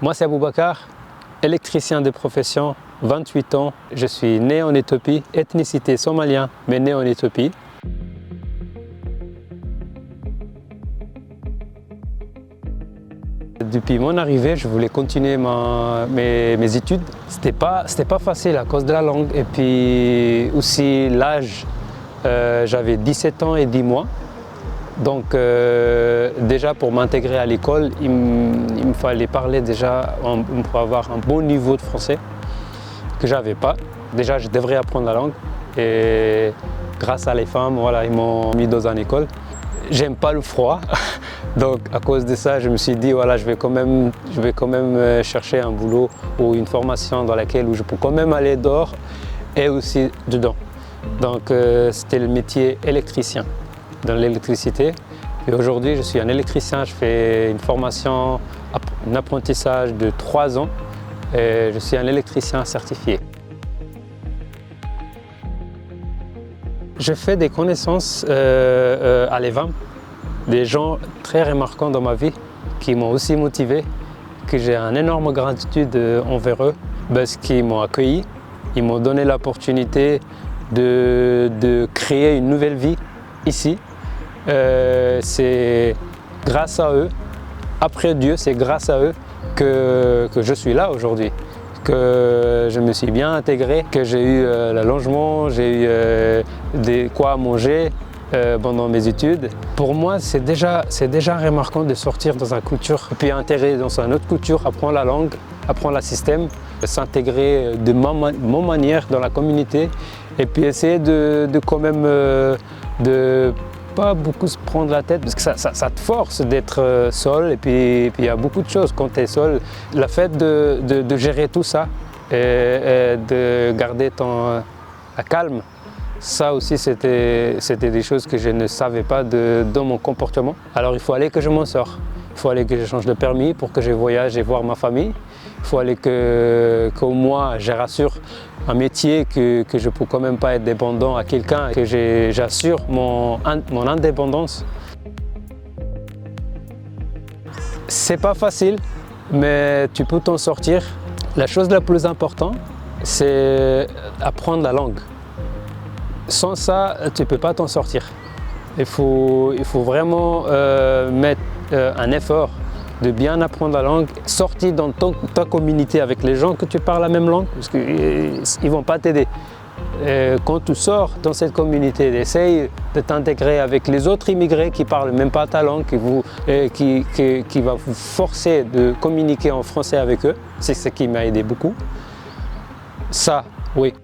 Moi c'est Aboubacar, électricien de profession, 28 ans. Je suis né en Éthiopie, ethnicité somalien, mais né en Éthiopie. Depuis mon arrivée, je voulais continuer mes études. C'était pas facile à cause de la langue et puis aussi l'âge. J'avais 17 ans et 10 mois. Donc déjà pour m'intégrer à l'école, il me fallait parler déjà pour avoir un bon niveau de français que j'avais pas. Déjà je devrais apprendre la langue et grâce à les femmes, voilà, ils m'ont mis dans une école. J'aime pas le froid, donc à cause de ça je me suis dit voilà, je vais quand même chercher un boulot ou une formation dans laquelle où je peux quand même aller dehors et aussi dedans. Donc c'était le métier électricien dans l'électricité. Et aujourd'hui, je suis un électricien, je fais une formation, un apprentissage de 3 ans et je suis un électricien certifié. Je fais des connaissances à l'EVAM, des gens très remarquants dans ma vie qui m'ont aussi motivé, que j'ai une énorme gratitude envers eux parce qu'ils m'ont accueilli, ils m'ont donné l'opportunité de créer une nouvelle vie ici. C'est grâce à eux, après Dieu, c'est grâce à eux que je suis là aujourd'hui, que je me suis bien intégré, que j'ai eu le logement, j'ai eu de quoi manger pendant mes études. Pour moi, c'est déjà remarquant de sortir dans une culture, puis intégrer dans une autre culture, apprendre la langue, apprendre le système, s'intégrer de mon manière dans la communauté et puis essayer de quand même de pas beaucoup se prendre la tête parce que ça te force d'être seul et puis il y a beaucoup de choses quand tu es seul. Le fait de gérer tout ça et de garder ton calme, ça aussi c'était des choses que je ne savais pas dans mon comportement. Alors il faut aller que je m'en sors. Il faut aller que je change de permis pour que je voyage et voir ma famille. Il faut aller qu'au moins je rassure un métier que je ne peux quand même pas être dépendant à quelqu'un, que j'assure mon indépendance. C'est pas facile, mais tu peux t'en sortir. La chose la plus importante, c'est apprendre la langue. Sans ça, tu ne peux pas t'en sortir. Il faut vraiment mettre un effort de bien apprendre la langue, sortir dans ta communauté avec les gens que tu parles la même langue, parce qu'ils ne vont pas t'aider. Quand tu sors dans cette communauté, essaye de t'intégrer avec les autres immigrés qui ne parlent même pas ta langue, qui va vous forcer de communiquer en français avec eux. C'est ce qui m'a aidé beaucoup. Ça, oui.